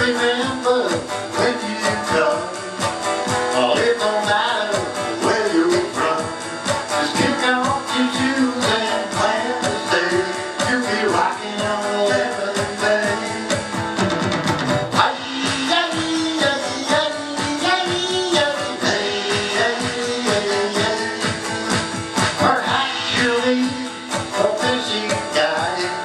remember when you come. Oh, it don't matter where you're from. Just kick off your shoes and plan to stay. You'll be rocking on 11th Day. Perhaps you'll need a fishing guide,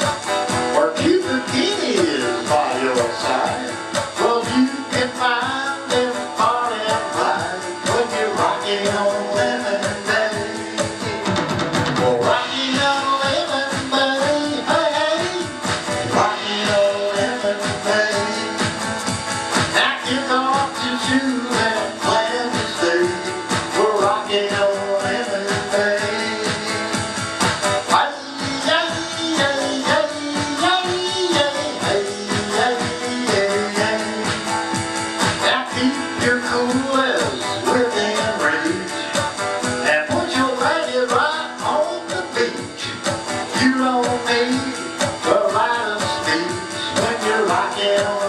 or keep the guineas by your side. Well, you can find them far and wide when you're rocking on 11th Day. Well, rocking on 11th Day, hey, hey, rocking on 11th Day. Now kick off your shoes and plan to stay. We're rocking on 11th Day. Now keep your coolers within reach and put your blanket right on the beach. You don't need a lot of speech when you're rocking on